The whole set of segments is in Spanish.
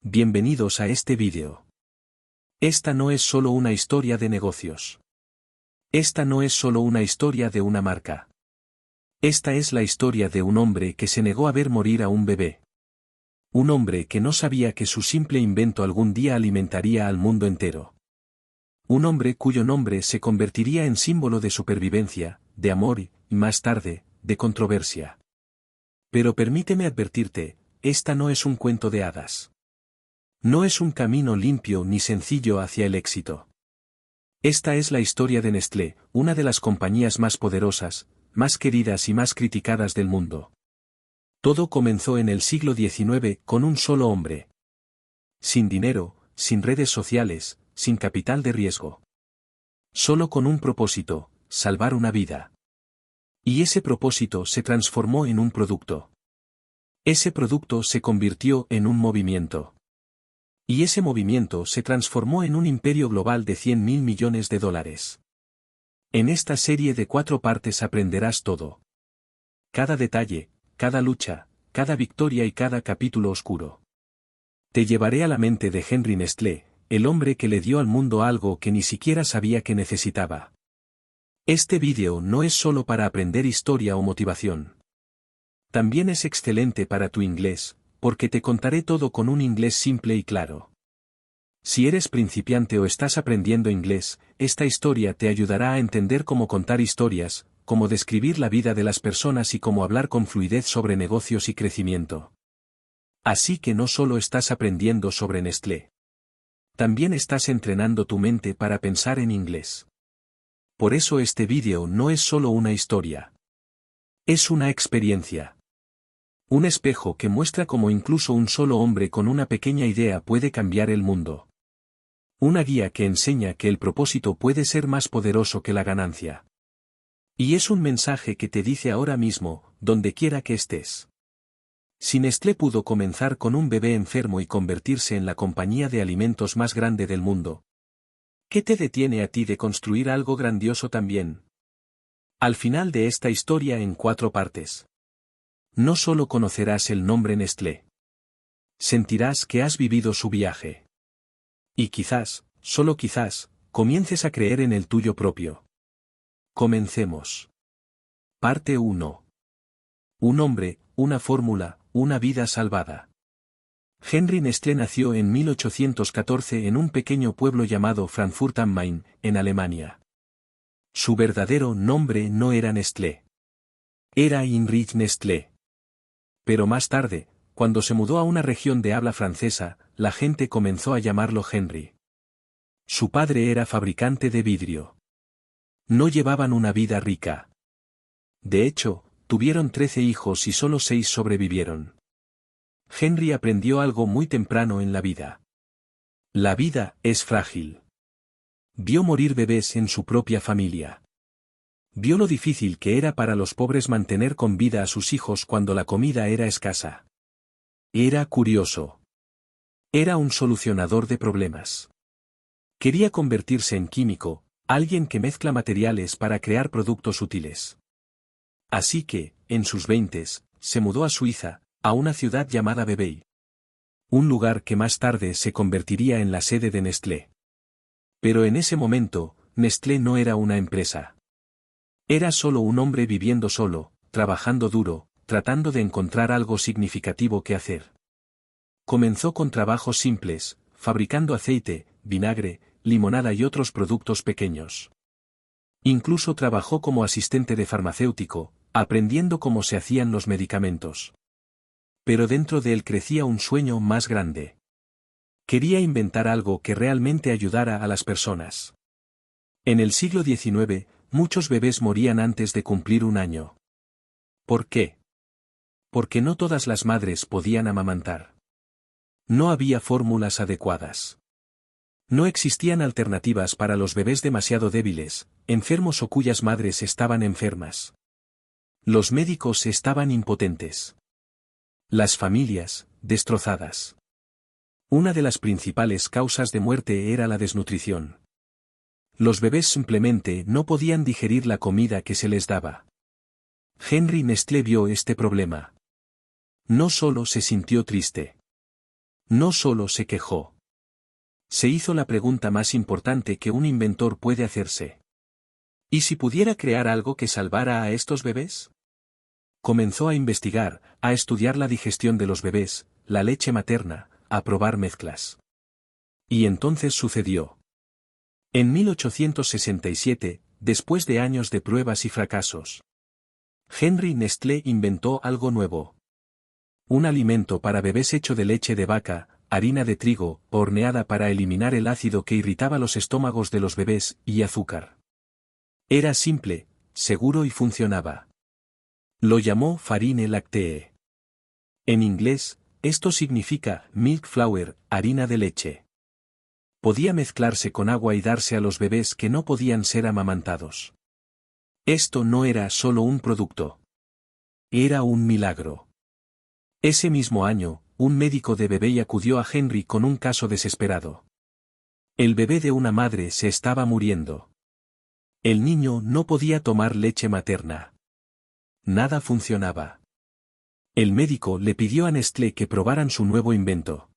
Bienvenidos a este vídeo. Esta no es solo una historia de negocios. Esta no es solo una historia de una marca. Esta es la historia de un hombre que se negó a ver morir a un bebé. Un hombre que no sabía que su simple invento algún día alimentaría al mundo entero. Un hombre cuyo nombre se convertiría en símbolo de supervivencia, de amor y, más tarde, de controversia. Pero permíteme advertirte, esta no es un cuento de hadas. No es un camino limpio ni sencillo hacia el éxito. Esta es la historia de Nestlé, una de las compañías más poderosas, más queridas y más criticadas del mundo. Todo comenzó en el siglo XIX con un solo hombre. Sin dinero, sin redes sociales, sin capital de riesgo. Solo con un propósito, salvar una vida. Y ese propósito se transformó en un producto. Ese producto se convirtió en un movimiento. Y ese movimiento se transformó en un imperio global de 100.000 millones de dólares. En esta serie de 4 partes aprenderás todo. Cada detalle, cada lucha, cada victoria y cada capítulo oscuro. Te llevaré a la mente de Henry Nestlé, el hombre que le dio al mundo algo que ni siquiera sabía que necesitaba. Este vídeo no es solo para aprender historia o motivación. También es excelente para tu inglés, porque te contaré todo con un inglés simple y claro. Si eres principiante o estás aprendiendo inglés, esta historia te ayudará a entender cómo contar historias, cómo describir la vida de las personas y cómo hablar con fluidez sobre negocios y crecimiento. Así que no solo estás aprendiendo sobre Nestlé. También estás entrenando tu mente para pensar en inglés. Por eso este vídeo no es solo una historia. Es una experiencia. Un espejo que muestra cómo incluso un solo hombre con una pequeña idea puede cambiar el mundo. Una guía que enseña que el propósito puede ser más poderoso que la ganancia. Y es un mensaje que te dice ahora mismo, donde quiera que estés. Si Nestlé pudo comenzar con un bebé enfermo y convertirse en la compañía de alimentos más grande del mundo, ¿qué te detiene a ti de construir algo grandioso también? Al final de esta historia en 4 partes. No solo conocerás el nombre Nestlé. Sentirás que has vivido su viaje. Y quizás, solo quizás, comiences a creer en el tuyo propio. Comencemos. Parte 1. Un hombre, una fórmula, una vida salvada. Henry Nestlé nació en 1814 en un pequeño pueblo llamado Frankfurt am Main, en Alemania. Su verdadero nombre no era Nestlé. Era Heinrich Nestlé. Pero más tarde, cuando se mudó a una región de habla francesa, la gente comenzó a llamarlo Henry. Su padre era fabricante de vidrio. No llevaban una vida rica. De hecho, tuvieron 13 hijos y solo 6 sobrevivieron. Henry aprendió algo muy temprano en la vida. La vida es frágil. Vio morir bebés en su propia familia. Vio lo difícil que era para los pobres mantener con vida a sus hijos cuando la comida era escasa. Era curioso. Era un solucionador de problemas. Quería convertirse en químico, alguien que mezcla materiales para crear productos útiles. Así que, en sus 20s, se mudó a Suiza, a una ciudad llamada Vevey. Un lugar que más tarde se convertiría en la sede de Nestlé. Pero en ese momento, Nestlé no era una empresa. Era solo un hombre viviendo solo, trabajando duro, tratando de encontrar algo significativo que hacer. Comenzó con trabajos simples, fabricando aceite, vinagre, limonada y otros productos pequeños. Incluso trabajó como asistente de farmacéutico, aprendiendo cómo se hacían los medicamentos. Pero dentro de él crecía un sueño más grande. Quería inventar algo que realmente ayudara a las personas. En el siglo XIX, muchos bebés morían antes de cumplir 1 año. ¿Por qué? Porque no todas las madres podían amamantar. No había fórmulas adecuadas. No existían alternativas para los bebés demasiado débiles, enfermos o cuyas madres estaban enfermas. Los médicos estaban impotentes. Las familias, destrozadas. Una de las principales causas de muerte era la desnutrición. Los bebés simplemente no podían digerir la comida que se les daba. Henry Nestlé vio este problema. No solo se sintió triste. No solo se quejó. Se hizo la pregunta más importante que un inventor puede hacerse. ¿Y si pudiera crear algo que salvara a estos bebés? Comenzó a investigar, a estudiar la digestión de los bebés, la leche materna, a probar mezclas. Y entonces sucedió. En 1867, después de años de pruebas y fracasos, Henry Nestlé inventó algo nuevo. Un alimento para bebés hecho de leche de vaca, harina de trigo, horneada para eliminar el ácido que irritaba los estómagos de los bebés, y azúcar. Era simple, seguro y funcionaba. Lo llamó Farine Lactee. En inglés, esto significa milk flour, harina de leche. Podía mezclarse con agua y darse a los bebés que no podían ser amamantados. Esto no era solo un producto. Era un milagro. Ese mismo año, un médico de bebé acudió a Henry con un caso desesperado. El bebé de una madre se estaba muriendo. El niño no podía tomar leche materna. Nada funcionaba. El médico le pidió a Nestlé que probaran su nuevo invento.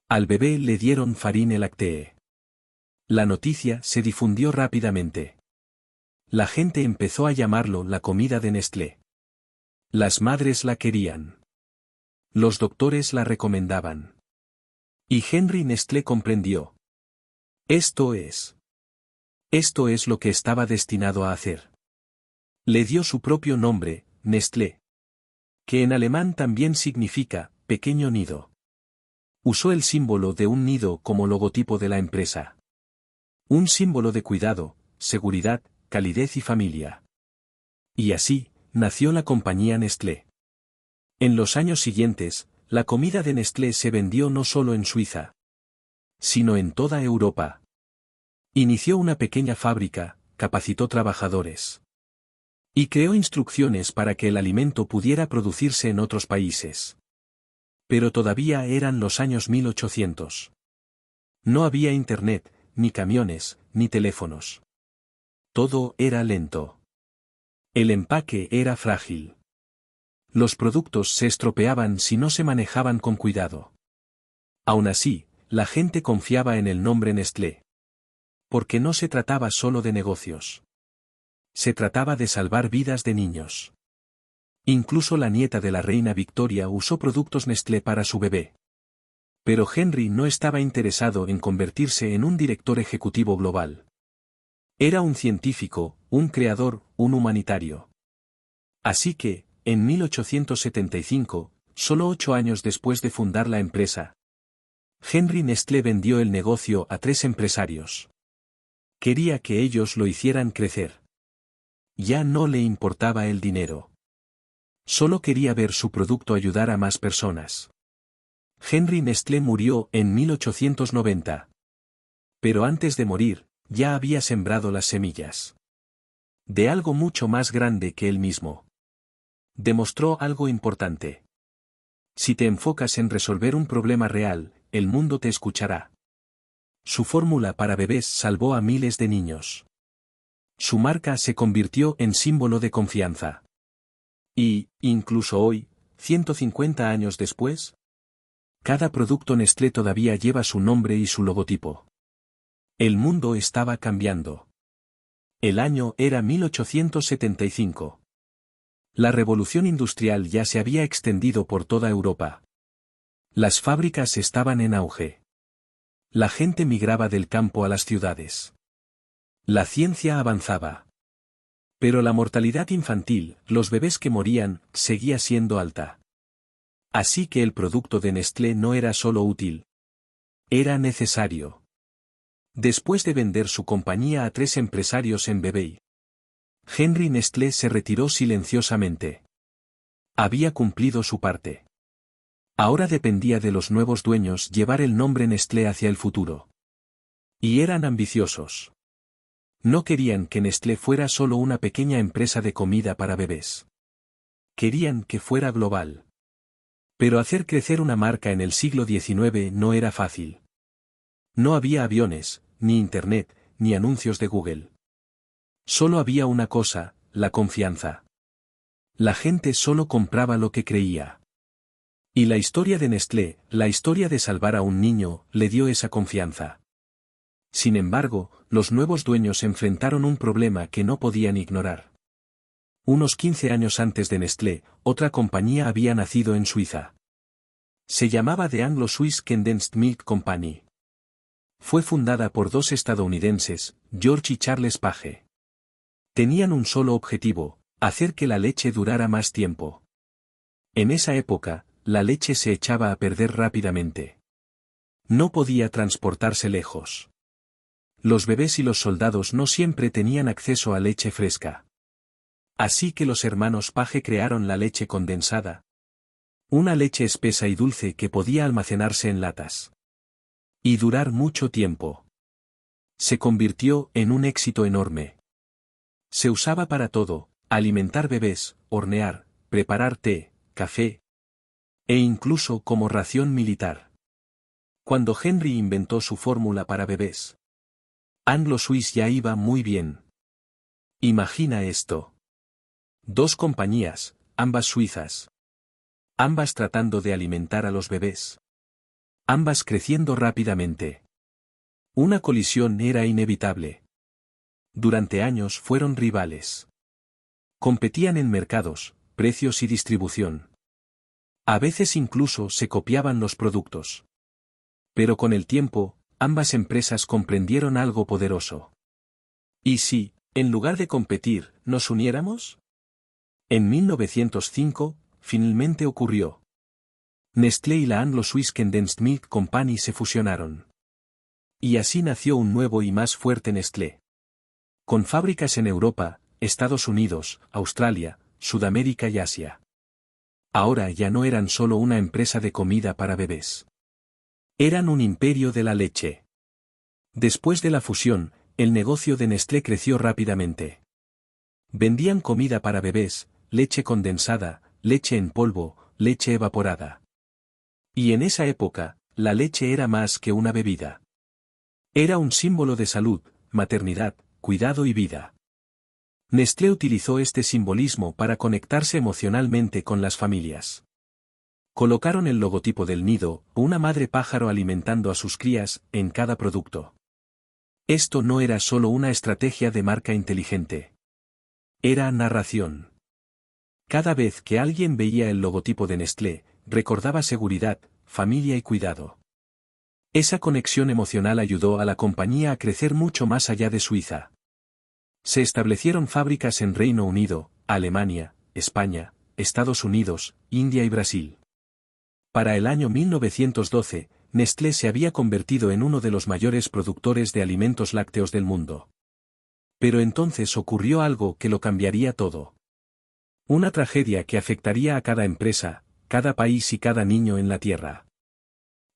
Al bebé le dieron Farine Lactee. La noticia se difundió rápidamente. La gente empezó a llamarlo la comida de Nestlé. Las madres la querían. Los doctores la recomendaban. Y Henry Nestlé comprendió. Esto es lo que estaba destinado a hacer. Le dio su propio nombre, Nestlé, que en alemán también significa pequeño nido. Usó el símbolo de un nido como logotipo de la empresa. Un símbolo de cuidado, seguridad, calidez y familia. Y así, nació la compañía Nestlé. En los años siguientes, la comida de Nestlé se vendió no solo en Suiza, sino en toda Europa. Inició una pequeña fábrica, capacitó trabajadores. Y creó instrucciones para que el alimento pudiera producirse en otros países. Pero todavía eran los años 1800. No había internet, ni camiones, ni teléfonos. Todo era lento. El empaque era frágil. Los productos se estropeaban si no se manejaban con cuidado. Aún así, la gente confiaba en el nombre Nestlé. Porque no se trataba solo de negocios. Se trataba de salvar vidas de niños. Incluso la nieta de la reina Victoria usó productos Nestlé para su bebé. Pero Henry no estaba interesado en convertirse en un director ejecutivo global. Era un científico, un creador, un humanitario. Así que, en 1875, solo 8 años después de fundar la empresa, Henry Nestlé vendió el negocio a 3 empresarios. Quería que ellos lo hicieran crecer. Ya no le importaba el dinero. Solo quería ver su producto ayudar a más personas. Henry Nestlé murió en 1890. Pero antes de morir, ya había sembrado las semillas. De algo mucho más grande que él mismo. Demostró algo importante. Si te enfocas en resolver un problema real, el mundo te escuchará. Su fórmula para bebés salvó a miles de niños. Su marca se convirtió en símbolo de confianza. Y, incluso hoy, 150 años después, cada producto Nestlé todavía lleva su nombre y su logotipo. El mundo estaba cambiando. El año era 1875. La revolución industrial ya se había extendido por toda Europa. Las fábricas estaban en auge. La gente migraba del campo a las ciudades. La ciencia avanzaba. Pero la mortalidad infantil, los bebés que morían, seguía siendo alta. Así que el producto de Nestlé no era solo útil. Era necesario. Después de vender su compañía a 3 empresarios en bebé, Henry Nestlé se retiró silenciosamente. Había cumplido su parte. Ahora dependía de los nuevos dueños llevar el nombre Nestlé hacia el futuro. Y eran ambiciosos. No querían que Nestlé fuera solo una pequeña empresa de comida para bebés. Querían que fuera global. Pero hacer crecer una marca en el siglo XIX no era fácil. No había aviones, ni internet, ni anuncios de Google. Solo había una cosa, la confianza. La gente solo compraba lo que creía. Y la historia de Nestlé, la historia de salvar a un niño, le dio esa confianza. Sin embargo, los nuevos dueños enfrentaron un problema que no podían ignorar. Unos 15 años antes de Nestlé, otra compañía había nacido en Suiza. Se llamaba The Anglo-Swiss Condensed Milk Company. Fue fundada por dos estadounidenses, George y Charles Page. Tenían un solo objetivo, hacer que la leche durara más tiempo. En esa época, la leche se echaba a perder rápidamente. No podía transportarse lejos. Los bebés y los soldados no siempre tenían acceso a leche fresca. Así que los hermanos Page crearon la leche condensada. Una leche espesa y dulce que podía almacenarse en latas. Y durar mucho tiempo. Se convirtió en un éxito enorme. Se usaba para todo, alimentar bebés, hornear, preparar té, café. E incluso como ración militar. Cuando Henry inventó su fórmula para bebés, Anglo-Swiss ya iba muy bien. Imagina esto. Dos compañías, ambas suizas. Ambas tratando de alimentar a los bebés. Ambas creciendo rápidamente. Una colisión era inevitable. Durante años fueron rivales. Competían en mercados, precios y distribución. A veces incluso se copiaban los productos. Pero con el tiempo, ambas empresas comprendieron algo poderoso. ¿Y si, en lugar de competir, nos uniéramos? En 1905, finalmente ocurrió. Nestlé y la Anglo-Swiss Condensed Milk Company se fusionaron. Y así nació un nuevo y más fuerte Nestlé. Con fábricas en Europa, Estados Unidos, Australia, Sudamérica y Asia. Ahora ya no eran solo una empresa de comida para bebés. Eran un imperio de la leche. Después de la fusión, el negocio de Nestlé creció rápidamente. Vendían comida para bebés, leche condensada, leche en polvo, leche evaporada. Y en esa época, la leche era más que una bebida. Era un símbolo de salud, maternidad, cuidado y vida. Nestlé utilizó este simbolismo para conectarse emocionalmente con las familias. Colocaron el logotipo del nido, una madre pájaro alimentando a sus crías, en cada producto. Esto no era solo una estrategia de marca inteligente. Era narración. Cada vez que alguien veía el logotipo de Nestlé, recordaba seguridad, familia y cuidado. Esa conexión emocional ayudó a la compañía a crecer mucho más allá de Suiza. Se establecieron fábricas en Reino Unido, Alemania, España, Estados Unidos, India y Brasil. Para el año 1912, Nestlé se había convertido en uno de los mayores productores de alimentos lácteos del mundo. Pero entonces ocurrió algo que lo cambiaría todo. Una tragedia que afectaría a cada empresa, cada país y cada niño en la Tierra.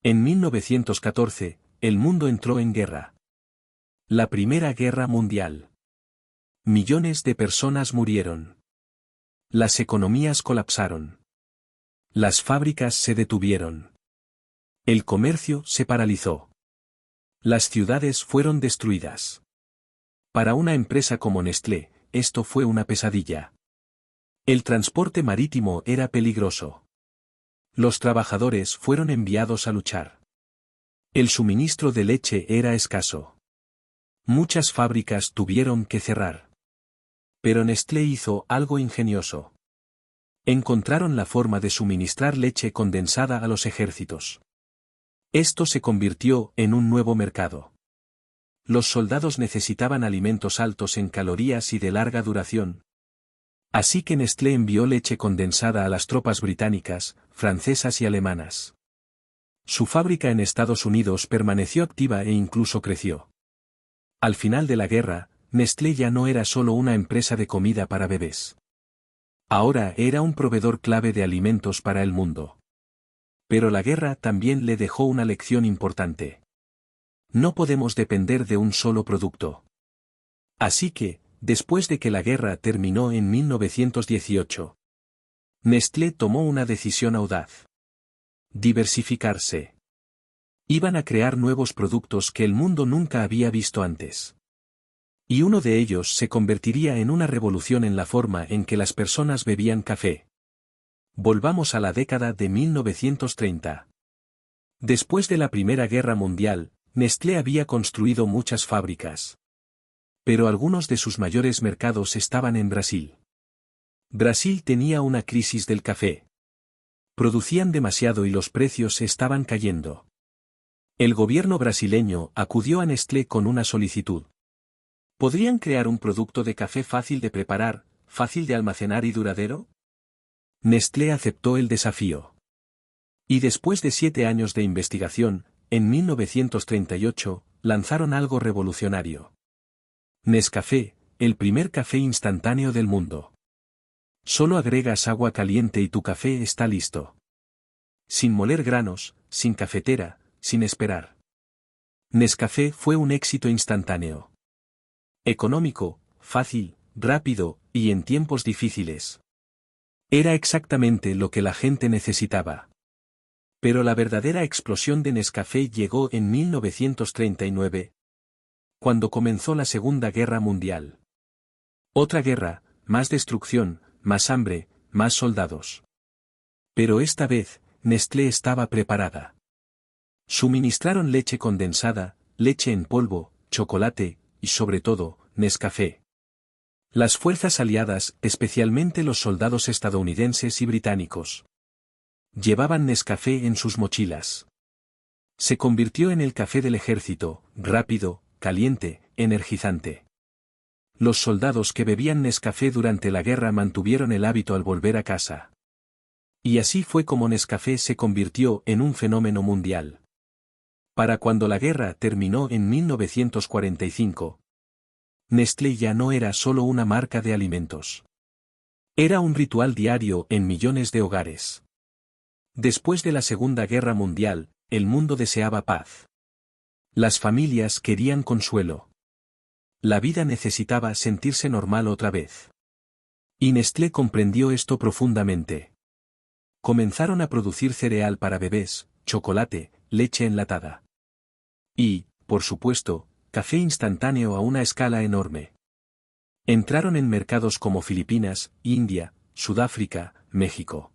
En 1914, el mundo entró en guerra. La Primera Guerra Mundial. Millones de personas murieron. Las economías colapsaron. Las fábricas se detuvieron. El comercio se paralizó. Las ciudades fueron destruidas. Para una empresa como Nestlé, esto fue una pesadilla. El transporte marítimo era peligroso. Los trabajadores fueron enviados a luchar. El suministro de leche era escaso. Muchas fábricas tuvieron que cerrar. Pero Nestlé hizo algo ingenioso. Encontraron la forma de suministrar leche condensada a los ejércitos. Esto se convirtió en un nuevo mercado. Los soldados necesitaban alimentos altos en calorías y de larga duración. Así que Nestlé envió leche condensada a las tropas británicas, francesas y alemanas. Su fábrica en Estados Unidos permaneció activa e incluso creció. Al final de la guerra, Nestlé ya no era solo una empresa de comida para bebés. Ahora era un proveedor clave de alimentos para el mundo. Pero la guerra también le dejó una lección importante. No podemos depender de un solo producto. Así que, después de que la guerra terminó en 1918, Nestlé tomó una decisión audaz. Diversificarse. Iban a crear nuevos productos que el mundo nunca había visto antes. Y uno de ellos se convertiría en una revolución en la forma en que las personas bebían café. Volvamos a la década de 1930. Después de la Primera Guerra Mundial, Nestlé había construido muchas fábricas. Pero algunos de sus mayores mercados estaban en Brasil. Brasil tenía una crisis del café. Producían demasiado y los precios estaban cayendo. El gobierno brasileño acudió a Nestlé con una solicitud. ¿Podrían crear un producto de café fácil de preparar, fácil de almacenar y duradero? Nestlé aceptó el desafío. Y después de 7 años de investigación, en 1938, lanzaron algo revolucionario. Nescafé, el primer café instantáneo del mundo. Solo agregas agua caliente y tu café está listo. Sin moler granos, sin cafetera, sin esperar. Nescafé fue un éxito instantáneo. Económico, fácil, rápido, y en tiempos difíciles. Era exactamente lo que la gente necesitaba. Pero la verdadera explosión de Nescafé llegó en 1939, cuando comenzó la Segunda Guerra Mundial. Otra guerra, más destrucción, más hambre, más soldados. Pero esta vez, Nestlé estaba preparada. Suministraron leche condensada, leche en polvo, chocolate, y sobre todo, Nescafé. Las fuerzas aliadas, especialmente los soldados estadounidenses y británicos, llevaban Nescafé en sus mochilas. Se convirtió en el café del ejército, rápido, caliente, energizante. Los soldados que bebían Nescafé durante la guerra mantuvieron el hábito al volver a casa. Y así fue como Nescafé se convirtió en un fenómeno mundial. Para cuando la guerra terminó en 1945, Nestlé ya no era solo una marca de alimentos. Era un ritual diario en millones de hogares. Después de la Segunda Guerra Mundial, el mundo deseaba paz. Las familias querían consuelo. La vida necesitaba sentirse normal otra vez. Y Nestlé comprendió esto profundamente. Comenzaron a producir cereal para bebés, chocolate, leche enlatada. Y, por supuesto, café instantáneo a una escala enorme. Entraron en mercados como Filipinas, India, Sudáfrica, México.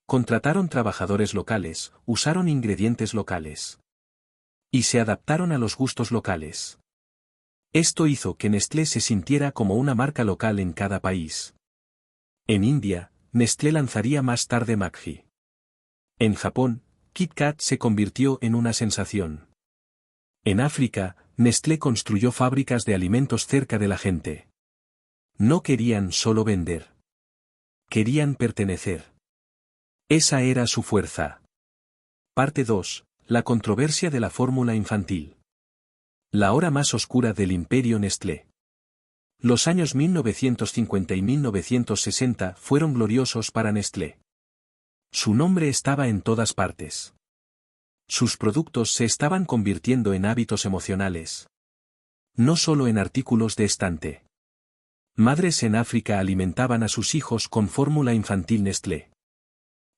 Contrataron trabajadores locales, usaron ingredientes locales. Y se adaptaron a los gustos locales. Esto hizo que Nestlé se sintiera como una marca local en cada país. En India, Nestlé lanzaría más tarde Maggi. En Japón, Kit Kat se convirtió en una sensación. En África, Nestlé construyó fábricas de alimentos cerca de la gente. No querían solo vender. Querían pertenecer. Esa era su fuerza. Parte 2. La controversia de la fórmula infantil. La hora más oscura del imperio Nestlé. Los años 1950 y 1960 fueron gloriosos para Nestlé. Su nombre estaba en todas partes. Sus productos se estaban convirtiendo en hábitos emocionales. No solo en artículos de estante. Madres en África alimentaban a sus hijos con fórmula infantil Nestlé.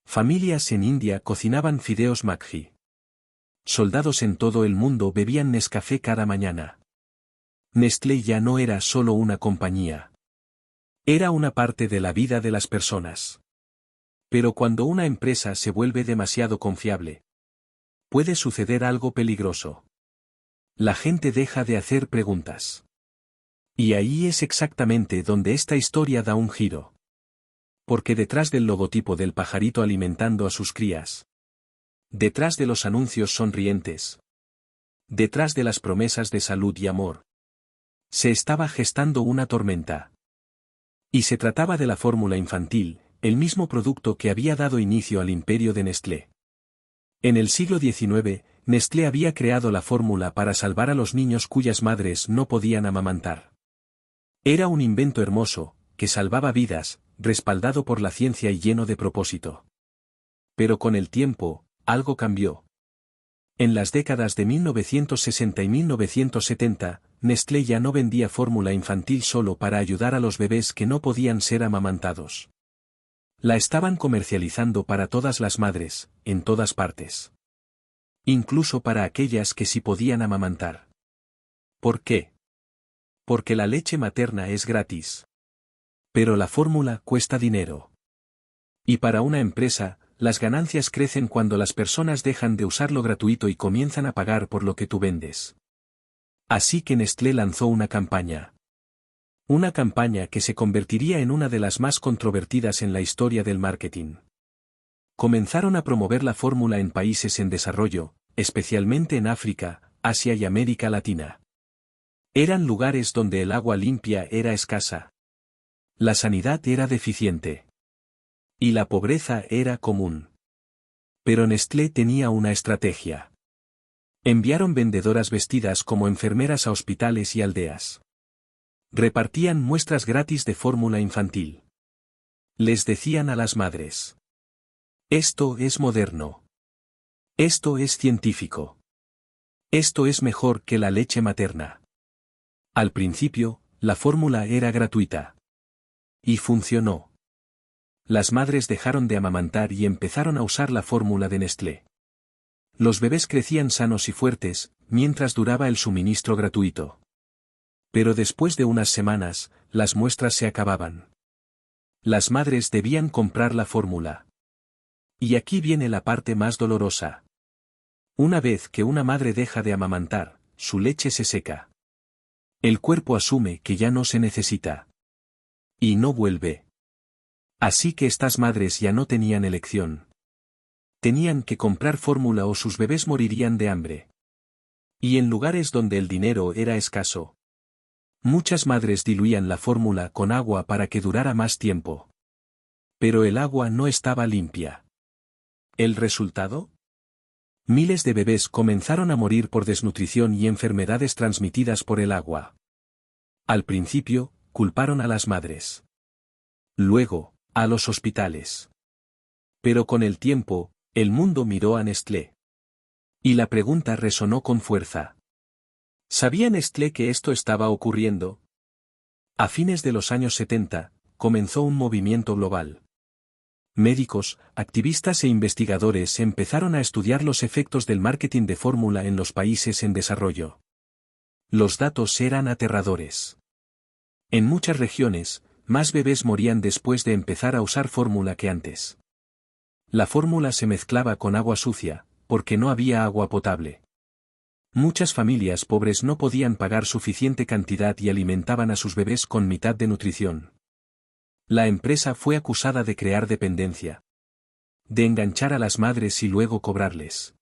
Familias en India cocinaban fideos Maggi. Soldados en todo el mundo bebían Nescafé cada mañana. Nestlé ya no era solo una compañía. Era una parte de la vida de las personas. Pero cuando una empresa se vuelve demasiado confiable, puede suceder algo peligroso. La gente deja de hacer preguntas. Y ahí es exactamente donde esta historia da un giro. Porque detrás del logotipo del pajarito alimentando a sus crías, detrás de los anuncios sonrientes, detrás de las promesas de salud y amor, se estaba gestando una tormenta. Y se trataba de la fórmula infantil, el mismo producto que había dado inicio al imperio de Nestlé. En el siglo XIX, Nestlé había creado la fórmula para salvar a los niños cuyas madres no podían amamantar. Era un invento hermoso, que salvaba vidas, respaldado por la ciencia y lleno de propósito. Pero con el tiempo, algo cambió. En las décadas de 1960 y 1970, Nestlé ya no vendía fórmula infantil solo para ayudar a los bebés que no podían ser amamantados. La estaban comercializando para todas las madres, en todas partes. Incluso para aquellas que sí podían amamantar. ¿Por qué? Porque la leche materna es gratis. Pero la fórmula cuesta dinero. Y para una empresa, las ganancias crecen cuando las personas dejan de usar lo gratuito y comienzan a pagar por lo que tú vendes. Así que Nestlé lanzó una campaña. Una campaña que se convertiría en una de las más controvertidas en la historia del marketing. Comenzaron a promover la fórmula en países en desarrollo, especialmente en África, Asia y América Latina. Eran lugares donde el agua limpia era escasa. La sanidad era deficiente. Y la pobreza era común. Pero Nestlé tenía una estrategia. Enviaron vendedoras vestidas como enfermeras a hospitales y aldeas. Repartían muestras gratis de fórmula infantil. Les decían a las madres: esto es moderno. Esto es científico. Esto es mejor que la leche materna. Al principio, la fórmula era gratuita. Y funcionó. Las madres dejaron de amamantar y empezaron a usar la fórmula de Nestlé. Los bebés crecían sanos y fuertes, mientras duraba el suministro gratuito. Pero después de unas semanas, las muestras se acababan. Las madres debían comprar la fórmula. Y aquí viene la parte más dolorosa. Una vez que una madre deja de amamantar, su leche se seca. El cuerpo asume que ya no se necesita. Y no vuelve. Así que estas madres ya no tenían elección. Tenían que comprar fórmula o sus bebés morirían de hambre. Y en lugares donde el dinero era escaso, muchas madres diluían la fórmula con agua para que durara más tiempo. Pero el agua no estaba limpia. ¿El resultado? Miles de bebés comenzaron a morir por desnutrición y enfermedades transmitidas por el agua. Al principio, culparon a las madres. Luego, a los hospitales. Pero con el tiempo, el mundo miró a Nestlé. Y la pregunta resonó con fuerza. ¿Sabía Nestlé que esto estaba ocurriendo? A fines de los años 70, comenzó un movimiento global. Médicos, activistas e investigadores empezaron a estudiar los efectos del marketing de fórmula en los países en desarrollo. Los datos eran aterradores. En muchas regiones, más bebés morían después de empezar a usar fórmula que antes. La fórmula se mezclaba con agua sucia, porque no había agua potable. Muchas familias pobres no podían pagar suficiente cantidad y alimentaban a sus bebés con mitad de nutrición. La empresa fue acusada de crear dependencia. De enganchar a las madres y luego cobrarles.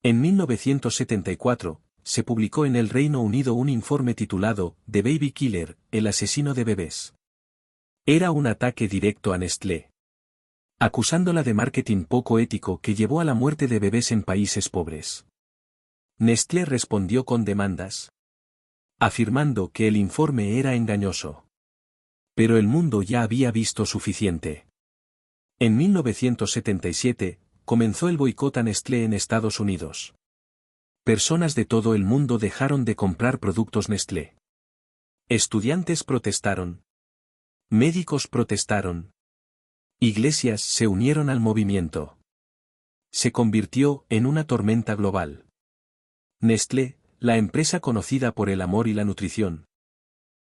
En 1974, se publicó en el Reino Unido un informe titulado The Baby Killer, el asesino de bebés. Era un ataque directo a Nestlé, acusándola de marketing poco ético que llevó a la muerte de bebés en países pobres. Nestlé respondió con demandas, afirmando que el informe era engañoso. Pero el mundo ya había visto suficiente. En 1977, comenzó el boicot a Nestlé en Estados Unidos. Personas de todo el mundo dejaron de comprar productos Nestlé. Estudiantes protestaron. Médicos protestaron. Iglesias se unieron al movimiento. Se convirtió en una tormenta global. Nestlé, la empresa conocida por el amor y la nutrición,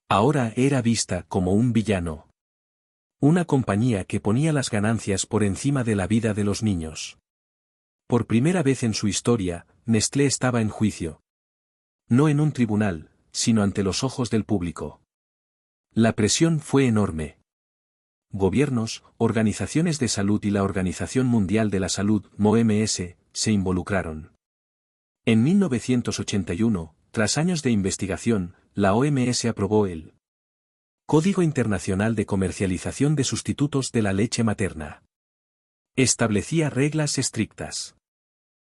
ahora era vista como un villano. Una compañía que ponía las ganancias por encima de la vida de los niños. Por primera vez en su historia, Nestlé estaba en juicio. No en un tribunal, sino ante los ojos del público. La presión fue enorme. Gobiernos, organizaciones de salud y la Organización Mundial de la Salud, OMS, se involucraron. En 1981, tras años de investigación, la OMS aprobó el Código Internacional de Comercialización de Sustitutos de la Leche Materna. Establecía reglas estrictas.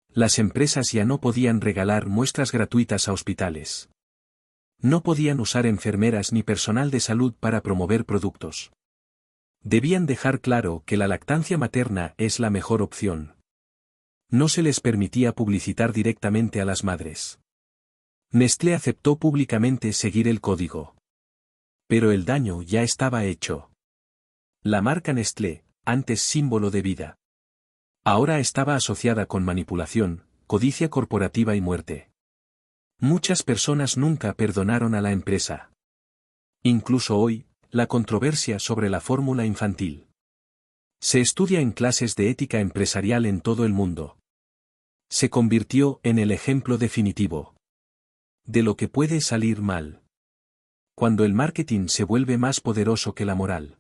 Las empresas ya no podían regalar muestras gratuitas a hospitales. No podían usar enfermeras ni personal de salud para promover productos. Debían dejar claro que la lactancia materna es la mejor opción. No se les permitía publicitar directamente a las madres. Nestlé aceptó públicamente seguir el código. Pero el daño ya estaba hecho. La marca Nestlé, antes símbolo de vida, ahora estaba asociada con manipulación, codicia corporativa y muerte. Muchas personas nunca perdonaron a la empresa. Incluso hoy, la controversia sobre la fórmula infantil Se estudia en clases de ética empresarial en todo el mundo. Se convirtió en el ejemplo definitivo de lo que puede salir mal cuando el marketing se vuelve más poderoso que la moral.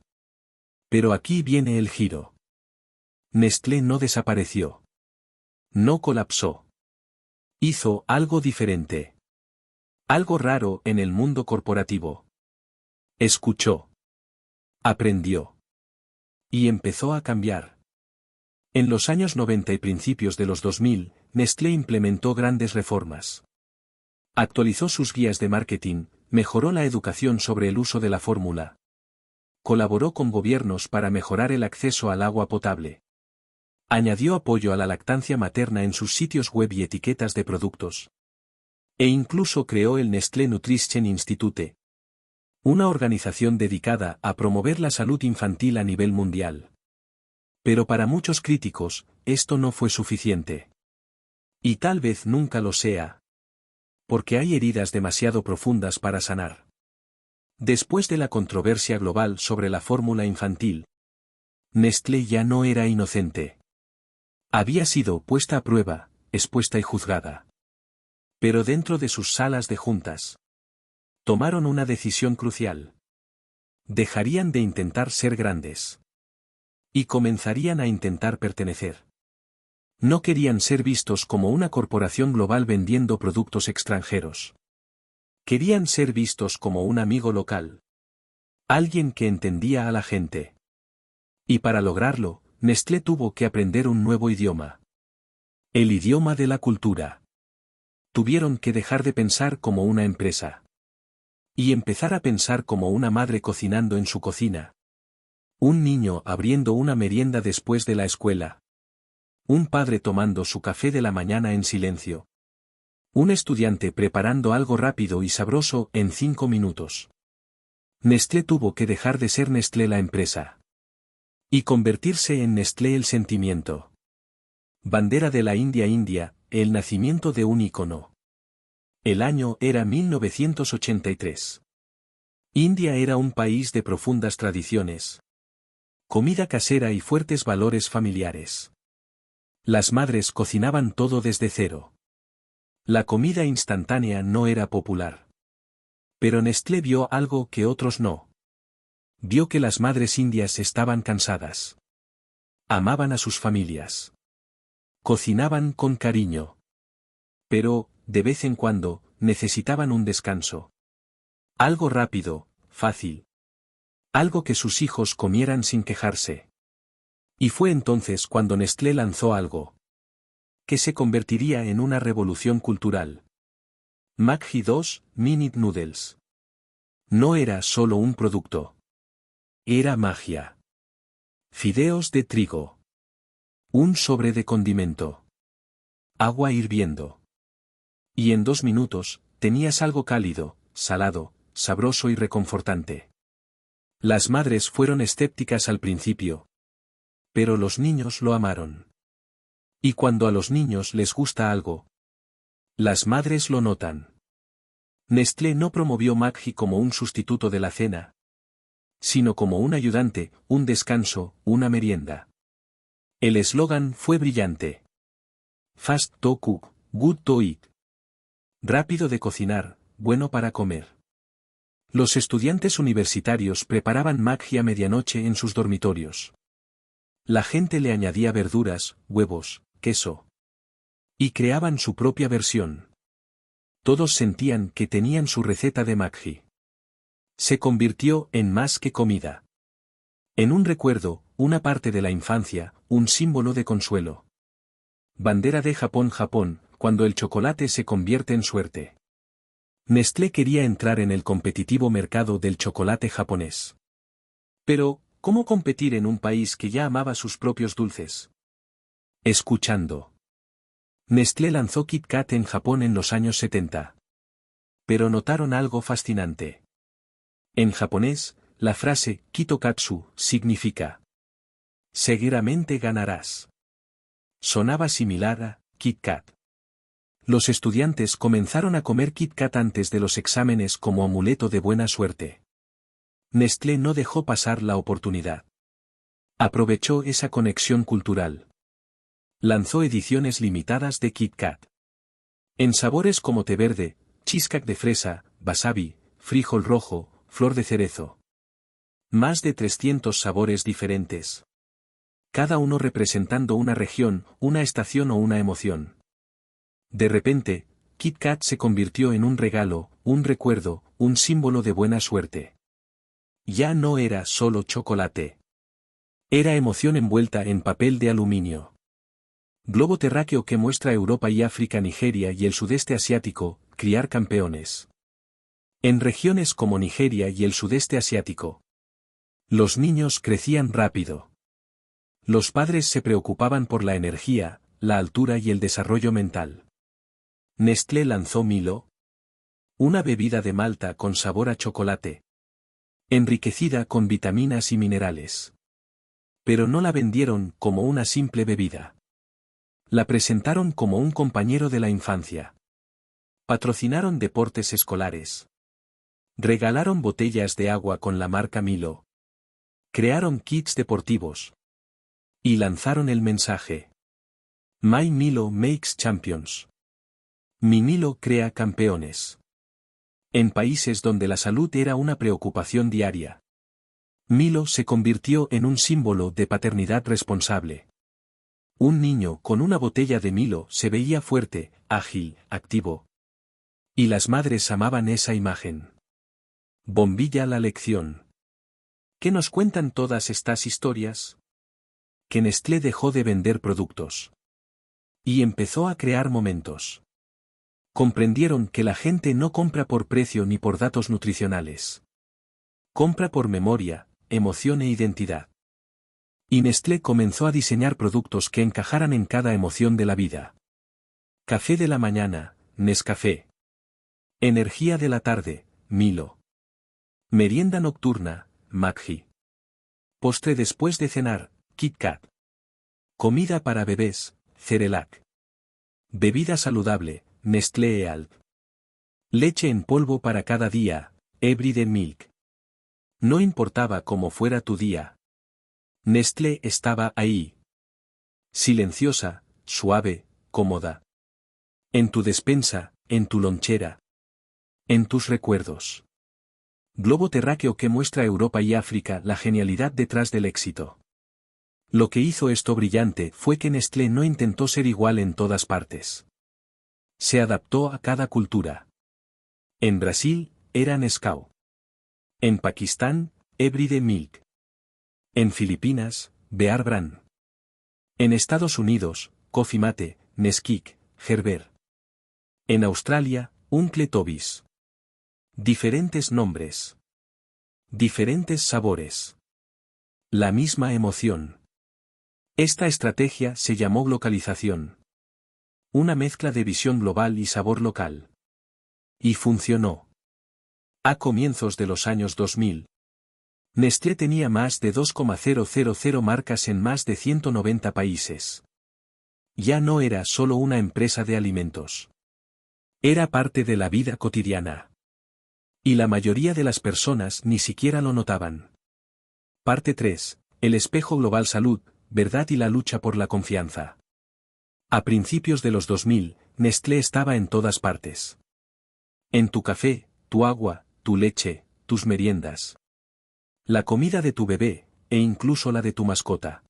Pero aquí viene el giro. Nestlé no desapareció. No colapsó. Hizo algo diferente. Algo raro en el mundo corporativo. Escuchó. Aprendió. Y empezó a cambiar. En los años 90 y principios de los 2000, Nestlé implementó grandes reformas. Actualizó sus guías de marketing, mejoró la educación sobre el uso de la fórmula. Colaboró con gobiernos para mejorar el acceso al agua potable. Añadió apoyo a la lactancia materna en sus sitios web y etiquetas de productos. E incluso creó el Nestlé Nutrition Institute, una organización dedicada a promover la salud infantil a nivel mundial. Pero para muchos críticos, esto no fue suficiente. Y tal vez nunca lo sea. Porque hay heridas demasiado profundas para sanar. Después de la controversia global sobre la fórmula infantil, Nestlé ya no era inocente. Había sido puesta a prueba, expuesta y juzgada. Pero dentro de sus salas de juntas, tomaron una decisión crucial. Dejarían de intentar ser grandes. Y comenzarían a intentar pertenecer. No querían ser vistos como una corporación global vendiendo productos extranjeros. Querían ser vistos como un amigo local. Alguien que entendía a la gente. Y para lograrlo, Nestlé tuvo que aprender un nuevo idioma. El idioma de la cultura. Tuvieron que dejar de pensar como una empresa. Y empezar a pensar como una madre cocinando en su cocina. Un niño abriendo una merienda después de la escuela. Un padre tomando su café de la mañana en silencio. Un estudiante preparando algo rápido y sabroso en 5 minutos. Nestlé tuvo que dejar de ser Nestlé la empresa. Y convertirse en Nestlé el sentimiento. Bandera de la India, el nacimiento de un ícono. El año era 1983. India era un país de profundas tradiciones. Comida casera y fuertes valores familiares. Las madres cocinaban todo desde cero. La comida instantánea no era popular. Pero Nestlé vio algo que otros no. Vio que las madres indias estaban cansadas. Amaban a sus familias. Cocinaban con cariño. Pero, de vez en cuando, necesitaban un descanso. Algo rápido, fácil. Algo que sus hijos comieran sin quejarse. Y fue entonces cuando Nestlé lanzó algo que se convertiría en una revolución cultural. Maggi 2 Minute Noodles. No era solo un producto. Era magia. Fideos de trigo. Un sobre de condimento. Agua hirviendo. Y en 2 minutos, tenías algo cálido, salado, sabroso y reconfortante. Las madres fueron escépticas al principio. Pero los niños lo amaron. Y cuando a los niños les gusta algo, las madres lo notan. Nestlé no promovió Maggi como un sustituto de la cena, sino como un ayudante, un descanso, una merienda. El eslogan fue brillante. Fast to cook, good to eat. Rápido de cocinar, bueno para comer. Los estudiantes universitarios preparaban Maggi a medianoche en sus dormitorios. La gente le añadía verduras, huevos, queso. Y creaban su propia versión. Todos sentían que tenían su receta de Maggi. Se convirtió en más que comida. En un recuerdo, una parte de la infancia, un símbolo de consuelo. Bandera de Japón, cuando el chocolate se convierte en suerte. Nestlé quería entrar en el competitivo mercado del chocolate japonés. Pero, ¿cómo competir en un país que ya amaba sus propios dulces? Escuchando. Nestlé lanzó Kit Kat en Japón en los años 70. Pero notaron algo fascinante. En japonés, la frase Kitokatsu significa seguramente ganarás. Sonaba similar a Kit Kat. Los estudiantes comenzaron a comer Kit Kat antes de los exámenes como amuleto de buena suerte. Nestlé no dejó pasar la oportunidad. Aprovechó esa conexión cultural. Lanzó ediciones limitadas de Kit Kat. En sabores como té verde, cheesecake de fresa, wasabi, frijol rojo, flor de cerezo. Más de 300 sabores diferentes. Cada uno representando una región, una estación o una emoción. De repente, Kit Kat se convirtió en un regalo, un recuerdo, un símbolo de buena suerte. Ya no era solo chocolate. Era emoción envuelta en papel de aluminio. Globo terráqueo que muestra Europa y África, Nigeria y el sudeste asiático, criar campeones. En regiones como Nigeria y el sudeste asiático, los niños crecían rápido. Los padres se preocupaban por la energía, la altura y el desarrollo mental. Nestlé lanzó Milo, una bebida de malta con sabor a chocolate, enriquecida con vitaminas y minerales. Pero no la vendieron como una simple bebida. La presentaron como un compañero de la infancia. Patrocinaron deportes escolares. Regalaron botellas de agua con la marca Milo. Crearon kits deportivos. Y lanzaron el mensaje: My Milo makes champions. Mi Milo crea campeones. En países donde la salud era una preocupación diaria, Milo se convirtió en un símbolo de paternidad responsable. Un niño con una botella de Milo se veía fuerte, ágil, activo. Y las madres amaban esa imagen. Bombilla la lección. ¿Qué nos cuentan todas estas historias? Que Nestlé dejó de vender productos. Y empezó a crear momentos. Comprendieron que la gente no compra por precio ni por datos nutricionales. Compra por memoria, emoción e identidad. Y Nestlé comenzó a diseñar productos que encajaran en cada emoción de la vida. Café de la mañana, Nescafé. Energía de la tarde, Milo. Merienda nocturna, Maggi. Postre después de cenar, Kit Kat. Comida para bebés, Cerelac. Bebida saludable, Nestlé EALP. Leche en polvo para cada día, Everyday Milk. No importaba cómo fuera tu día. Nestlé estaba ahí. Silenciosa, suave, cómoda. En tu despensa, en tu lonchera. En tus recuerdos. Globo terráqueo que muestra Europa y África, la genialidad detrás del éxito. Lo que hizo esto brillante fue que Nestlé no intentó ser igual en todas partes. Se adaptó a cada cultura. En Brasil, era Nescau. En Pakistán, Everyday Milk. En Filipinas, Bear Brand. En Estados Unidos, Coffee Mate, Nesquik, Gerber. En Australia, Uncle Toby's. Diferentes nombres. Diferentes sabores. La misma emoción. Esta estrategia se llamó localización. Una mezcla de visión global y sabor local. Y funcionó. A comienzos de los años 2000. Nestlé tenía más de 2,000 marcas en más de 190 países. Ya no era solo una empresa de alimentos. Era parte de la vida cotidiana. Y la mayoría de las personas ni siquiera lo notaban. Parte 3. El espejo global: salud, verdad y la lucha por la confianza. A principios de los 2000, Nestlé estaba en todas partes. En tu café, tu agua, tu leche, tus meriendas. La comida de tu bebé, e incluso la de tu mascota.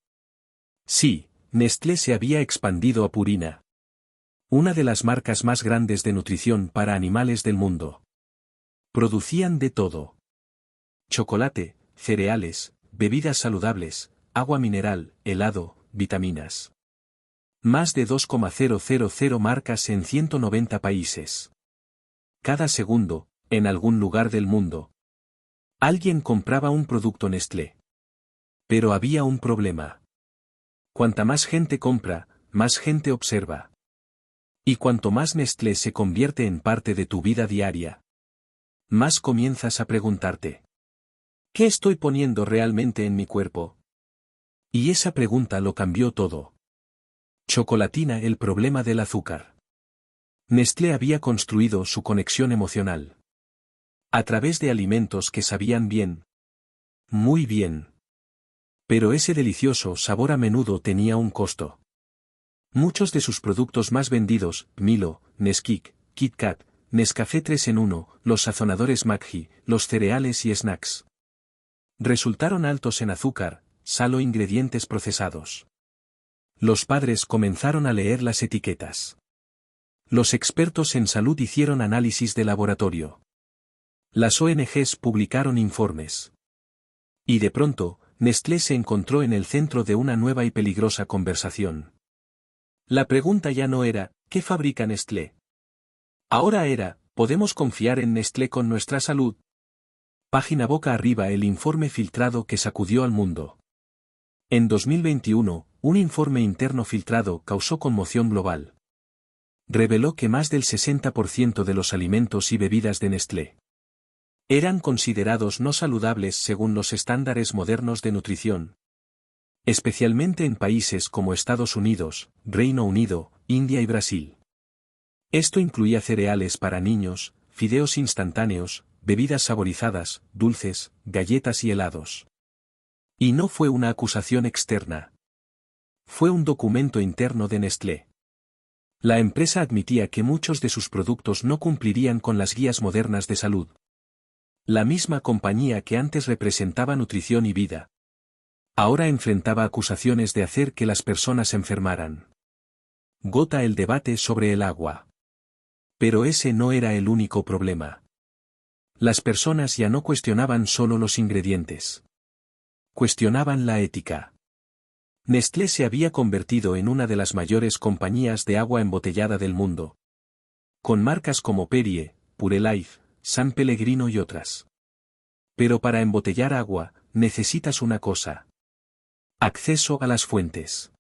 Sí, Nestlé se había expandido a Purina. Una de las marcas más grandes de nutrición para animales del mundo. Producían de todo. Chocolate, cereales, bebidas saludables, agua mineral, helado, vitaminas. Más de 2,000 marcas en 190 países. Cada segundo, en algún lugar del mundo, alguien compraba un producto Nestlé. Pero había un problema. Cuanta más gente compra, más gente observa. Y cuanto más Nestlé se convierte en parte de tu vida diaria, más comienzas a preguntarte: ¿qué estoy poniendo realmente en mi cuerpo? Y esa pregunta lo cambió todo. Chocolatina: el problema del azúcar. Nestlé había construido su conexión emocional. A través de alimentos que sabían bien. Muy bien. Pero ese delicioso sabor a menudo tenía un costo. Muchos de sus productos más vendidos, Milo, Nesquik, Kit Kat, Nescafé 3 en 1, los sazonadores Maggi, los cereales y snacks, resultaron altos en azúcar, sal o ingredientes procesados. Los padres comenzaron a leer las etiquetas. Los expertos en salud hicieron análisis de laboratorio. Las ONGs publicaron informes. Y de pronto, Nestlé se encontró en el centro de una nueva y peligrosa conversación. La pregunta ya no era, ¿qué fabrica Nestlé? Ahora era, ¿podemos confiar en Nestlé con nuestra salud? Página boca arriba el informe filtrado que sacudió al mundo. En 2021, un informe interno filtrado causó conmoción global. Reveló que más del 60% de los alimentos y bebidas de Nestlé eran considerados no saludables según los estándares modernos de nutrición, especialmente en países como Estados Unidos, Reino Unido, India y Brasil. Esto incluía cereales para niños, fideos instantáneos, bebidas saborizadas, dulces, galletas y helados. Y no fue una acusación externa. Fue un documento interno de Nestlé. La empresa admitía que muchos de sus productos no cumplirían con las guías modernas de salud. La misma compañía que antes representaba nutrición y vida, ahora enfrentaba acusaciones de hacer que las personas se enfermaran. Gota el debate sobre el agua. Pero ese no era el único problema. Las personas ya no cuestionaban solo los ingredientes. Cuestionaban la ética. Nestlé se había convertido en una de las mayores compañías de agua embotellada del mundo, con marcas como Perrier, Pure Life, San Pellegrino y otras. Pero para embotellar agua, necesitas una cosa: acceso a las fuentes.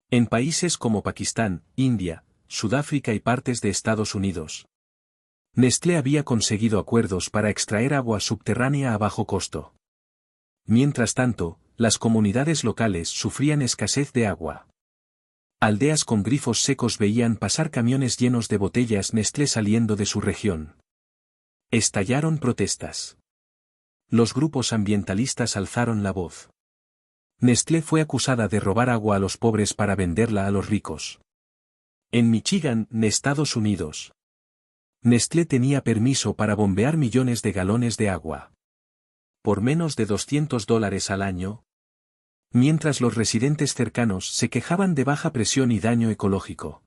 En países como Pakistán, India, Sudáfrica y partes de Estados Unidos, Nestlé había conseguido acuerdos para extraer agua subterránea a bajo costo. Mientras tanto, las comunidades locales sufrían escasez de agua. Aldeas con grifos secos veían pasar camiones llenos de botellas Nestlé saliendo de su región. Estallaron protestas. Los grupos ambientalistas alzaron la voz. Nestlé fue acusada de robar agua a los pobres para venderla a los ricos. En Michigan, Estados Unidos, Nestlé tenía permiso para bombear millones de galones de agua por menos de $200 al año, mientras los residentes cercanos se quejaban de baja presión y daño ecológico.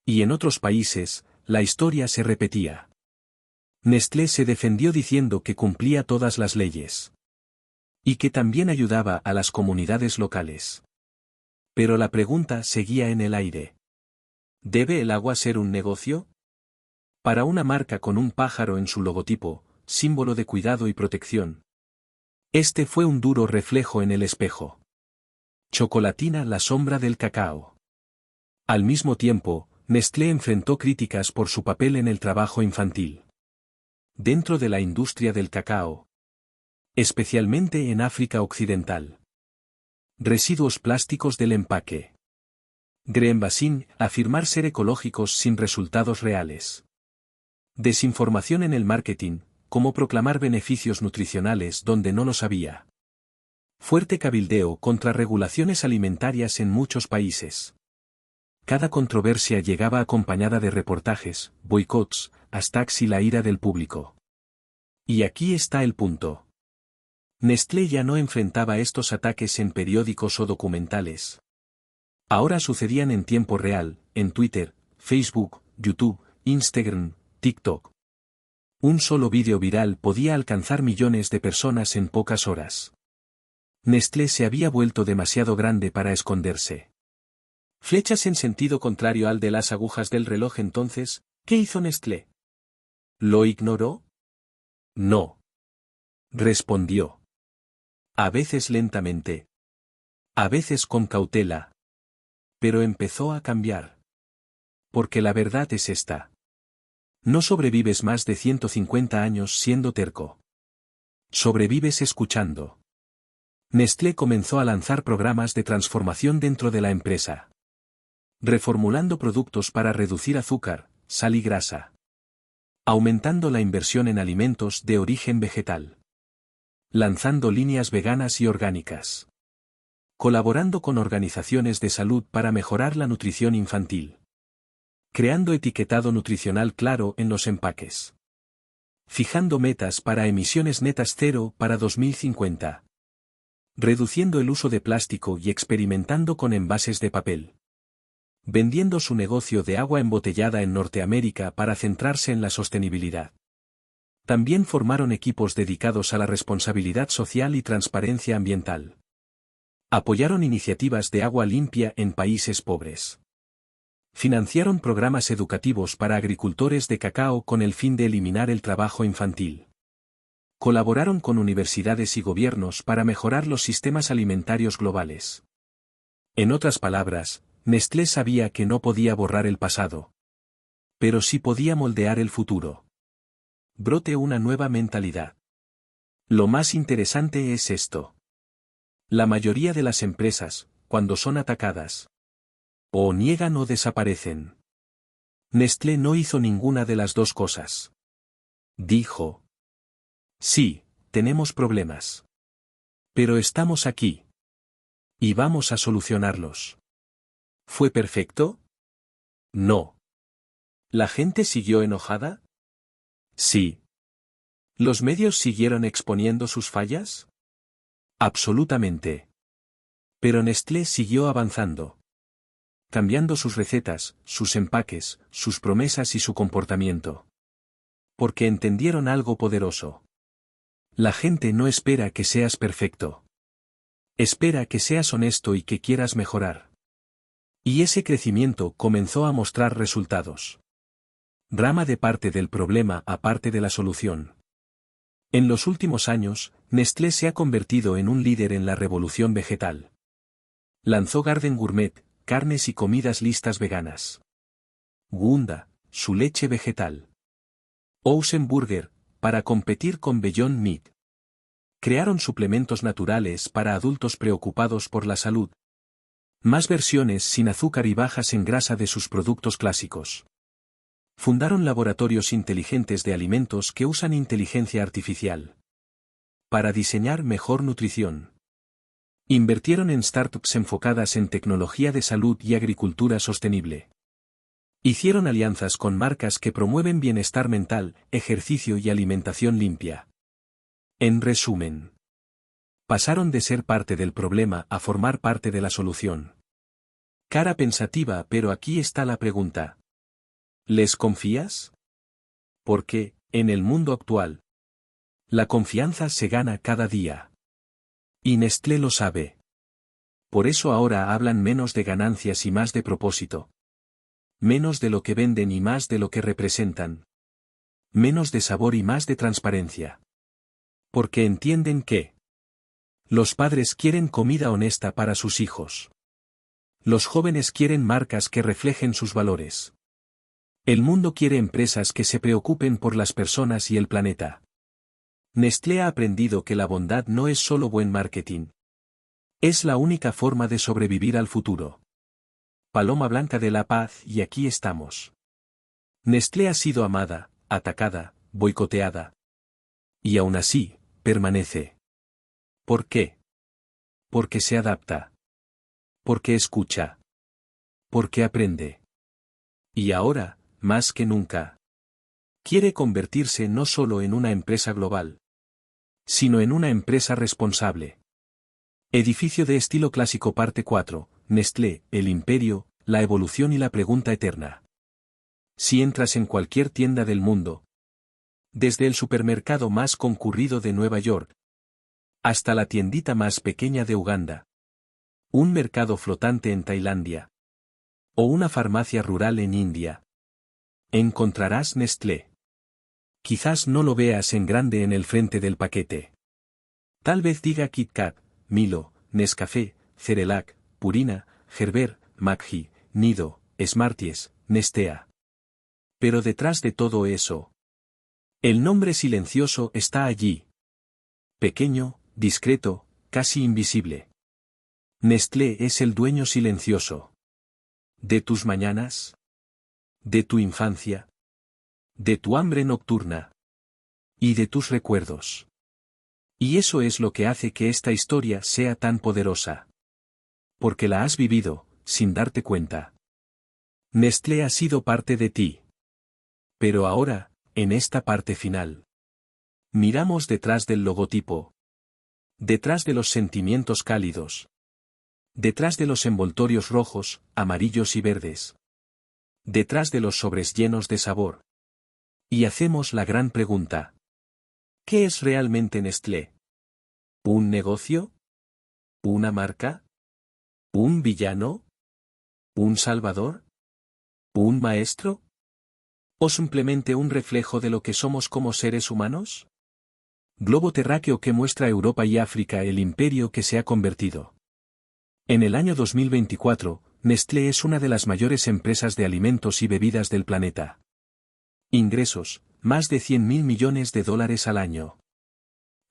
Y en otros países, la historia se repetía. Nestlé se defendió diciendo que cumplía todas las leyes. Y que también ayudaba a las comunidades locales. Pero la pregunta seguía en el aire. ¿Debe el agua ser un negocio? Para una marca con un pájaro en su logotipo, símbolo de cuidado y protección, este fue un duro reflejo en el espejo. Chocolatina, la sombra del cacao. Al mismo tiempo, Nestlé enfrentó críticas por su papel en el trabajo infantil dentro de la industria del cacao, especialmente en África Occidental. Residuos plásticos del empaque. Greenwashing, afirmar ser ecológicos sin resultados reales. Desinformación en el marketing, cómo proclamar beneficios nutricionales donde no los había. Fuerte cabildeo contra regulaciones alimentarias en muchos países. Cada controversia llegaba acompañada de reportajes, boicots, hashtags y la ira del público. Y aquí está el punto. Nestlé ya no enfrentaba estos ataques en periódicos o documentales. Ahora sucedían en tiempo real, en Twitter, Facebook, YouTube, Instagram, TikTok. Un solo vídeo viral podía alcanzar millones de personas en pocas horas. Nestlé se había vuelto demasiado grande para esconderse. Flechas en sentido contrario al de las agujas del reloj. Entonces, ¿qué hizo Nestlé? ¿Lo ignoró? No. Respondió. A veces lentamente. A veces con cautela. Pero empezó a cambiar. Porque la verdad es esta. No sobrevives más de 150 años siendo terco. Sobrevives escuchando. Nestlé comenzó a lanzar programas de transformación dentro de la empresa. Reformulando productos para reducir azúcar, sal y grasa. Aumentando la inversión en alimentos de origen vegetal. Lanzando líneas veganas y orgánicas. colaborando con organizaciones de salud para mejorar la nutrición infantil, creando etiquetado nutricional claro en los empaques, fijando metas para emisiones netas cero para 2050, reduciendo el uso de plástico y experimentando con envases de papel, vendiendo su negocio de agua embotellada en Norteamérica para centrarse en la sostenibilidad. También formaron equipos dedicados a la responsabilidad social y transparencia ambiental. Apoyaron iniciativas de agua limpia en países pobres. Financiaron programas educativos para agricultores de cacao con el fin de eliminar el trabajo infantil. Colaboraron con universidades y gobiernos para mejorar los sistemas alimentarios globales. En otras palabras, Nestlé sabía que no podía borrar el pasado, pero sí podía moldear el futuro. Brote una nueva mentalidad. Lo más interesante es esto. La mayoría de las empresas, cuando son atacadas, o niegan o desaparecen. Nestlé no hizo ninguna de las dos cosas. Dijo: sí, tenemos problemas. Pero estamos aquí. Y vamos a solucionarlos. ¿Fue perfecto? No. ¿La gente siguió enojada? Sí. ¿Los medios siguieron exponiendo sus fallas? Absolutamente. Pero Nestlé siguió avanzando, cambiando sus recetas, sus empaques, sus promesas y su comportamiento. Porque entendieron algo poderoso. La gente no espera que seas perfecto. Espera que seas honesto y que quieras mejorar. Y ese crecimiento comenzó a mostrar resultados. Rama de parte del problema a parte de la solución. En los últimos años, Nestlé se ha convertido en un líder en la revolución vegetal. Lanzó Garden Gourmet, carnes y comidas listas veganas. Gunda, su leche vegetal. Ocean Burger, para competir con Beyond Meat. Crearon suplementos naturales para adultos preocupados por la salud. Más versiones sin azúcar y bajas en grasa de sus productos clásicos. Fundaron laboratorios inteligentes de alimentos que usan inteligencia artificial para diseñar mejor nutrición. Invirtieron en startups enfocadas en tecnología de salud y agricultura sostenible. Hicieron alianzas con marcas que promueven bienestar mental, ejercicio y alimentación limpia. En resumen, pasaron de ser parte del problema a formar parte de la solución. Cara pensativa, pero aquí está la pregunta. ¿Les confías? Porque, en el mundo actual, la confianza se gana cada día. Y Nestlé lo sabe. Por eso ahora hablan menos de ganancias y más de propósito. Menos de lo que venden y más de lo que representan. Menos de sabor y más de transparencia. Porque entienden que los padres quieren comida honesta para sus hijos. Los jóvenes quieren marcas que reflejen sus valores. El mundo quiere empresas que se preocupen por las personas y el planeta. Nestlé ha aprendido que la bondad no es solo buen marketing. Es la única forma de sobrevivir al futuro. Paloma Blanca de la Paz, y aquí estamos. Nestlé ha sido amada, atacada, boicoteada. Y aún así, permanece. ¿Por qué? Porque se adapta. Porque escucha. Porque aprende. Y ahora, más que nunca, quiere convertirse no solo en una empresa global, sino en una empresa responsable. Edificio de estilo clásico parte 4, Nestlé, el imperio, la evolución y la pregunta eterna. Si entras en cualquier tienda del mundo, desde el supermercado más concurrido de Nueva York, hasta la tiendita más pequeña de Uganda, un mercado flotante en Tailandia, o una farmacia rural en India, encontrarás Nestlé. Quizás no lo veas en grande en el frente del paquete. Tal vez diga Kit Kat, Milo, Nescafé, Cerelac, Purina, Gerber, Maggi, Nido, Smarties, Nestea. Pero detrás de todo eso, el nombre silencioso está allí. Pequeño, discreto, casi invisible. Nestlé es el dueño silencioso. ¿De tus mañanas? ¿De tu infancia? ¿De tu hambre nocturna? ¿Y de tus recuerdos? Y eso es lo que hace que esta historia sea tan poderosa. Porque la has vivido, sin darte cuenta. Nestlé ha sido parte de ti. Pero ahora, en esta parte final, miramos detrás del logotipo. Detrás de los sentimientos cálidos. Detrás de los envoltorios rojos, amarillos y verdes. Detrás de los sobres llenos de sabor. Y hacemos la gran pregunta. ¿Qué es realmente Nestlé? ¿Un negocio? ¿Una marca? ¿Un villano? ¿Un salvador? ¿Un maestro? ¿O simplemente un reflejo de lo que somos como seres humanos? Globo terráqueo que muestra a Europa y África el imperio que se ha convertido. En el año 2024, Nestlé es una de las mayores empresas de alimentos y bebidas del planeta. Ingresos, más de 100.000 millones de dólares al año.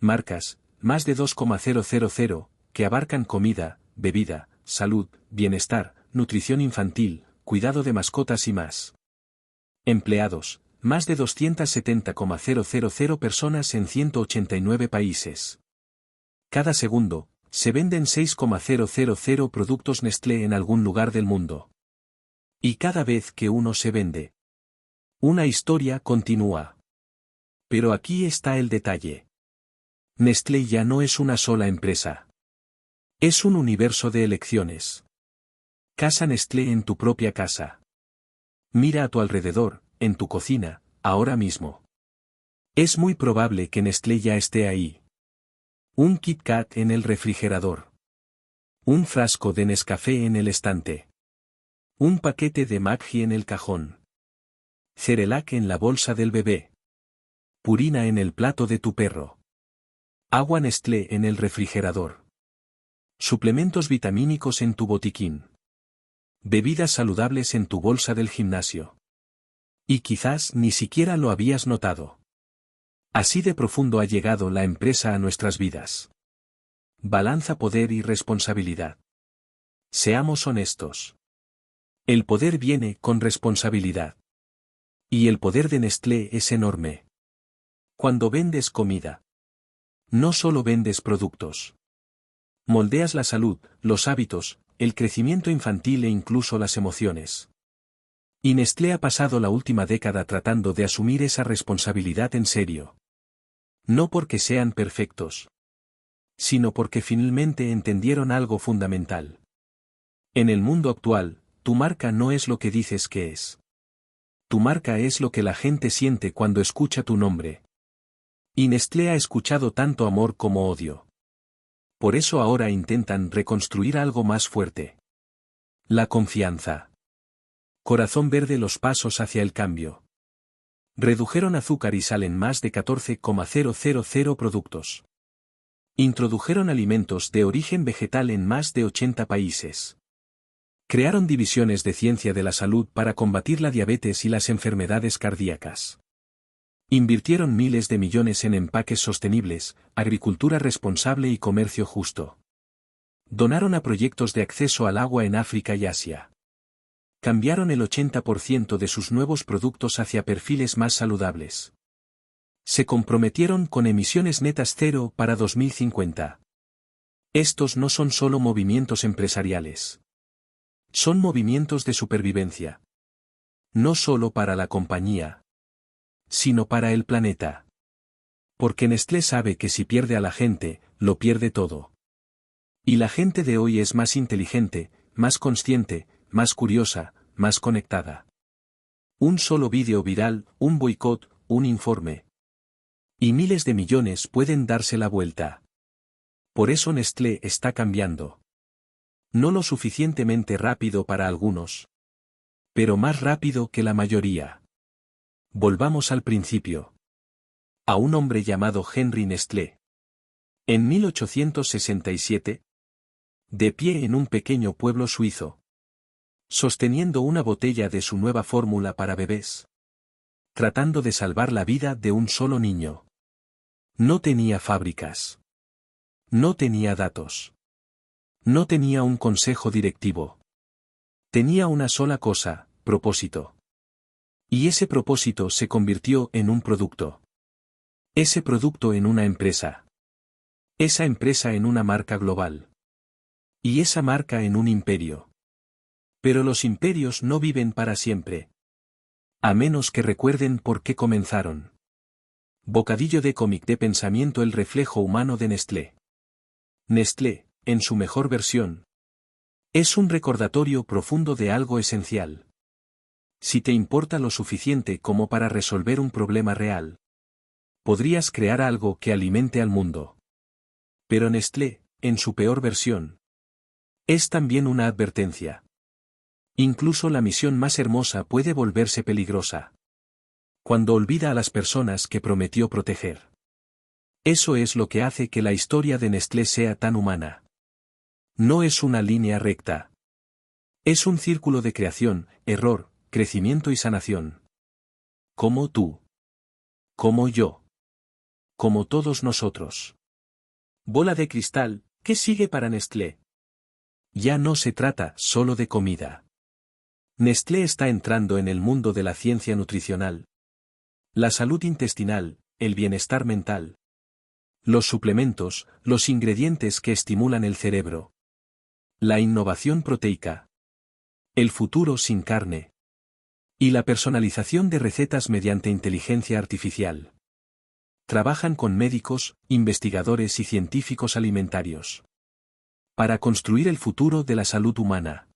Marcas, más de 2,000, que abarcan comida, bebida, salud, bienestar, nutrición infantil, cuidado de mascotas y más. Empleados, más de 270,000 personas en 189 países. Cada segundo, se venden 6,000 productos Nestlé en algún lugar del mundo. Y cada vez que uno se vende, una historia continúa. Pero aquí está el detalle. Nestlé ya no es una sola empresa. Es un universo de elecciones. Casa Nestlé en tu propia casa. Mira a tu alrededor, en tu cocina, ahora mismo. Es muy probable que Nestlé ya esté ahí. Un Kit Kat en el refrigerador. Un frasco de Nescafé en el estante. Un paquete de Maggi en el cajón. Cerelac en la bolsa del bebé. Purina en el plato de tu perro. Agua Nestlé en el refrigerador. Suplementos vitamínicos en tu botiquín. Bebidas saludables en tu bolsa del gimnasio. Y quizás ni siquiera lo habías notado. Así de profundo ha llegado la empresa a nuestras vidas. Balanza poder y responsabilidad. Seamos honestos. El poder viene con responsabilidad. Y el poder de Nestlé es enorme. Cuando vendes comida, no solo vendes productos. Moldeas la salud, los hábitos, el crecimiento infantil e incluso las emociones. Y Nestlé ha pasado la última década tratando de asumir esa responsabilidad en serio. No porque sean perfectos, sino porque finalmente entendieron algo fundamental. En el mundo actual, tu marca no es lo que dices que es. Tu marca es lo que la gente siente cuando escucha tu nombre. Y Nestlé ha escuchado tanto amor como odio. Por eso ahora intentan reconstruir algo más fuerte. La confianza. Corazón verde los pasos hacia el cambio. Redujeron azúcar y sal en más de 14,000 productos. Introdujeron alimentos de origen vegetal en más de 80 países. Crearon divisiones de ciencia de la salud para combatir la diabetes y las enfermedades cardíacas. Invirtieron miles de millones en empaques sostenibles, agricultura responsable y comercio justo. Donaron a proyectos de acceso al agua en África y Asia. Cambiaron el 80% de sus nuevos productos hacia perfiles más saludables. Se comprometieron con emisiones netas cero para 2050. Estos no son solo movimientos empresariales. Son movimientos de supervivencia. No solo para la compañía, sino para el planeta. Porque Nestlé sabe que si pierde a la gente, lo pierde todo. Y la gente de hoy es más inteligente, más consciente, más curiosa, más conectada. Un solo vídeo viral, un boicot, un informe. Y miles de millones pueden darse la vuelta. Por eso Nestlé está cambiando. No lo suficientemente rápido para algunos, pero más rápido que la mayoría. Volvamos al principio. A un hombre llamado Henry Nestlé. En 1867, de pie en un pequeño pueblo suizo, sosteniendo una botella de su nueva fórmula para bebés, tratando de salvar la vida de un solo niño. No tenía fábricas. No tenía datos. No tenía un consejo directivo. Tenía una sola cosa, propósito. Y ese propósito se convirtió en un producto. Ese producto en una empresa. Esa empresa en una marca global. Y esa marca en un imperio. Pero los imperios no viven para siempre. A menos que recuerden por qué comenzaron. Bocadillo de cómic de pensamiento: el reflejo humano de Nestlé. Nestlé, en su mejor versión, es un recordatorio profundo de algo esencial. Si te importa lo suficiente como para resolver un problema real, podrías crear algo que alimente al mundo. Pero Nestlé, en su peor versión, es también una advertencia. Incluso la misión más hermosa puede volverse peligrosa cuando olvida a las personas que prometió proteger. Eso es lo que hace que la historia de Nestlé sea tan humana. No es una línea recta. Es un círculo de creación, error, crecimiento y sanación. Como tú. Como yo. Como todos nosotros. Bola de cristal, ¿qué sigue para Nestlé? Ya no se trata solo de comida. Nestlé está entrando en el mundo de la ciencia nutricional, la salud intestinal, el bienestar mental, los suplementos, los ingredientes que estimulan el cerebro, la innovación proteica, el futuro sin carne, y la personalización de recetas mediante inteligencia artificial. Trabajan con médicos, investigadores y científicos alimentarios para construir el futuro de la salud humana.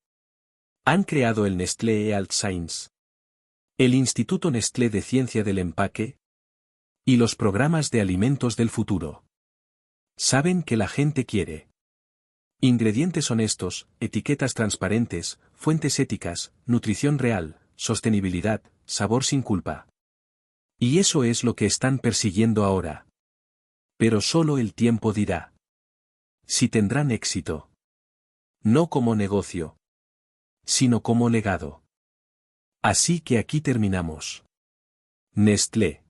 Han creado el Nestlé Health Science, el Instituto Nestlé de Ciencia del Empaque, y los programas de alimentos del futuro. Saben que la gente quiere ingredientes honestos, etiquetas transparentes, fuentes éticas, nutrición real, sostenibilidad, sabor sin culpa. Y eso es lo que están persiguiendo ahora. Pero solo el tiempo dirá si tendrán éxito. No como negocio, sino como legado. Así que aquí terminamos. Nestlé.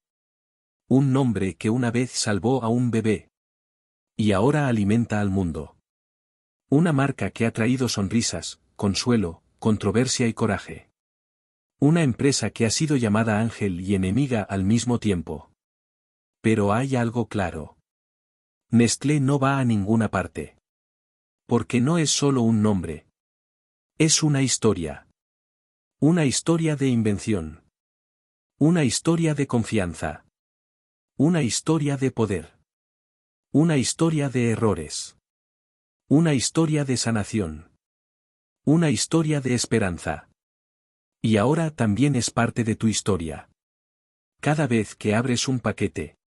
Un nombre que una vez salvó a un bebé. Y ahora alimenta al mundo. Una marca que ha traído sonrisas, consuelo, controversia y coraje. Una empresa que ha sido llamada ángel y enemiga al mismo tiempo. Pero hay algo claro. Nestlé no va a ninguna parte. Porque no es solo un nombre. Es una historia. Una historia de invención. Una historia de confianza. Una historia de poder. Una historia de errores. Una historia de sanación. Una historia de esperanza. Y ahora también es parte de tu historia. Cada vez que abres un paquete.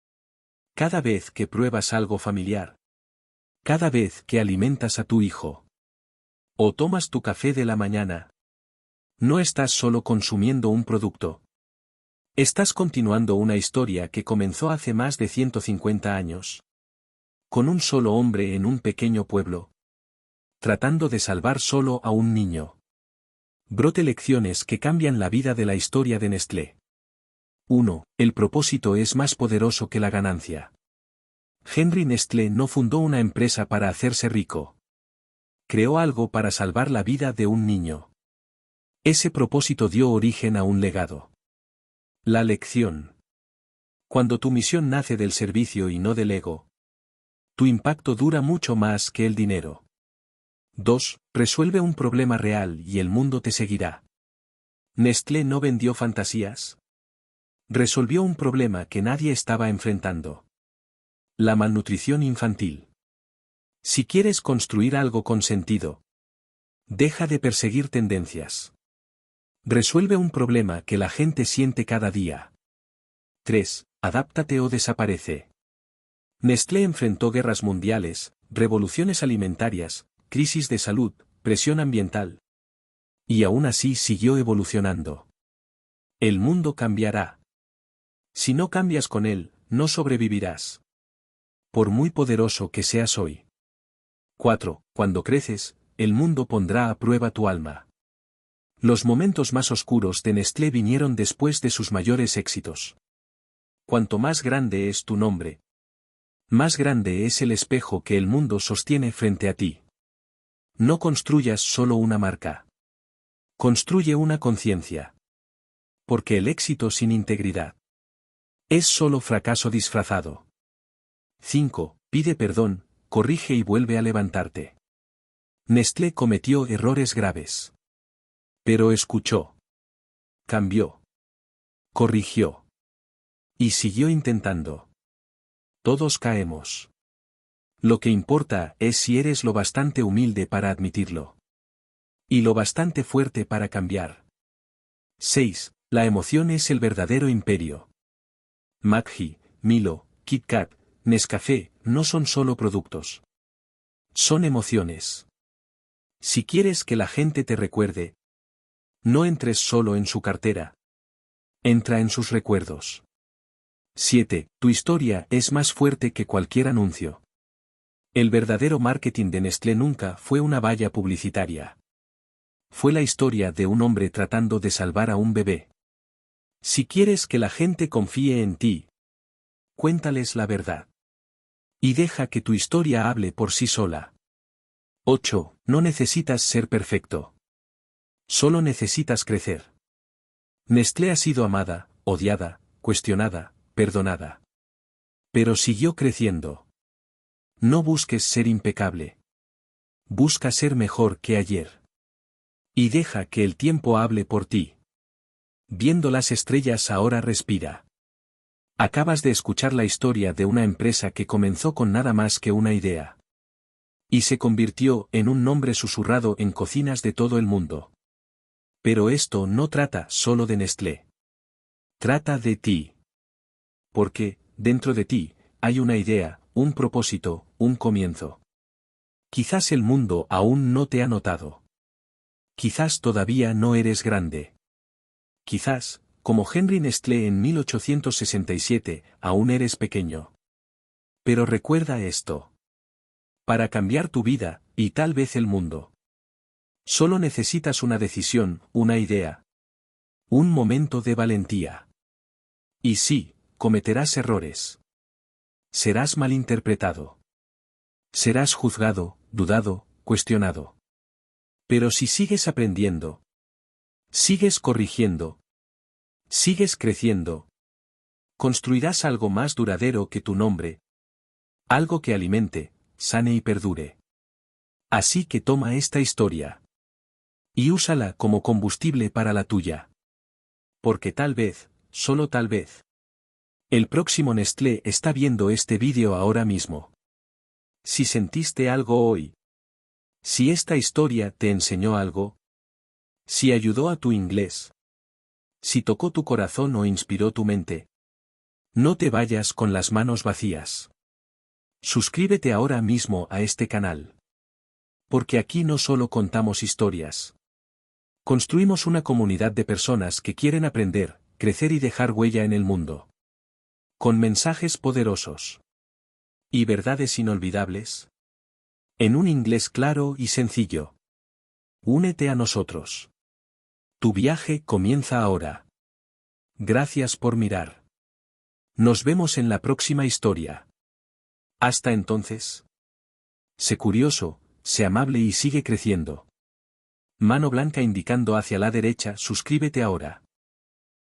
Cada vez que pruebas algo familiar. Cada vez que alimentas a tu hijo. O tomas tu café de la mañana. No estás solo consumiendo un producto. Estás continuando una historia que comenzó hace más de 150 años. Con un solo hombre en un pequeño pueblo. Tratando de salvar solo a un niño. Brote lecciones que cambian la vida de la historia de Nestlé. 1. El propósito es más poderoso que la ganancia. Henry Nestlé no fundó una empresa para hacerse rico. Creó algo para salvar la vida de un niño. Ese propósito dio origen a un legado. La lección. Cuando tu misión nace del servicio y no del ego, tu impacto dura mucho más que el dinero. 2. Resuelve un problema real y el mundo te seguirá. Nestlé no vendió fantasías. Resolvió un problema que nadie estaba enfrentando. La malnutrición infantil. Si quieres construir algo con sentido, deja de perseguir tendencias. Resuelve un problema que la gente siente cada día. 3. Adáptate o desaparece. Nestlé enfrentó guerras mundiales, revoluciones alimentarias, crisis de salud, presión ambiental. Y aún así siguió evolucionando. El mundo cambiará. Si no cambias con él, no sobrevivirás. Por muy poderoso que seas hoy. 4. Cuando creces, el mundo pondrá a prueba tu alma. Los momentos más oscuros de Nestlé vinieron después de sus mayores éxitos. Cuanto más grande es tu nombre, más grande es el espejo que el mundo sostiene frente a ti. No construyas solo una marca. Construye una conciencia. Porque el éxito sin integridad es solo fracaso disfrazado. 5. Pide perdón, corrige y vuelve a levantarte. Nestlé cometió errores graves. Pero escuchó. Cambió. Corrigió. Y siguió intentando. Todos caemos. Lo que importa es si eres lo bastante humilde para admitirlo. Y lo bastante fuerte para cambiar. 6. La emoción es el verdadero imperio. Maggi, Milo, Kit Kat, Nescafé, no son solo productos. Son emociones. Si quieres que la gente te recuerde, no entres solo en su cartera. Entra en sus recuerdos. 7. Tu historia es más fuerte que cualquier anuncio. El verdadero marketing de Nestlé nunca fue una valla publicitaria. Fue la historia de un hombre tratando de salvar a un bebé. Si quieres que la gente confíe en ti, cuéntales la verdad. Y deja que tu historia hable por sí sola. 8. No necesitas ser perfecto. Solo necesitas crecer. Nestlé ha sido amada, odiada, cuestionada, perdonada. Pero siguió creciendo. No busques ser impecable. Busca ser mejor que ayer. Y deja que el tiempo hable por ti. Viendo las estrellas ahora respira. Acabas de escuchar la historia de una empresa que comenzó con nada más que una idea. Y se convirtió en un nombre susurrado en cocinas de todo el mundo. Pero esto no trata solo de Nestlé. Trata de ti. Porque, dentro de ti, hay una idea, un propósito, un comienzo. Quizás el mundo aún no te ha notado. Quizás todavía no eres grande. Quizás, como Henry Nestlé en 1867, aún eres pequeño. Pero recuerda esto. Para cambiar tu vida, y tal vez el mundo. Solo necesitas una decisión, una idea. Un momento de valentía. Y sí, cometerás errores. Serás malinterpretado. Serás juzgado, dudado, cuestionado. Pero si sigues aprendiendo, sigues corrigiendo, sigues creciendo, construirás algo más duradero que tu nombre. Algo que alimente, sane y perdure. Así que toma esta historia. Y úsala como combustible para la tuya. Porque tal vez, solo tal vez, el próximo Nestlé está viendo este vídeo ahora mismo. Si sentiste algo hoy. Si esta historia te enseñó algo. Si ayudó a tu inglés. Si tocó tu corazón o inspiró tu mente. No te vayas con las manos vacías. Suscríbete ahora mismo a este canal. Porque aquí no solo contamos historias. Construimos una comunidad de personas que quieren aprender, crecer y dejar huella en el mundo. Con mensajes poderosos. Y verdades inolvidables. En un inglés claro y sencillo. Únete a nosotros. Tu viaje comienza ahora. Gracias por mirar. Nos vemos en la próxima historia. Hasta entonces. Sé curioso, sé amable y sigue creciendo. Mano blanca indicando hacia la derecha, suscríbete ahora.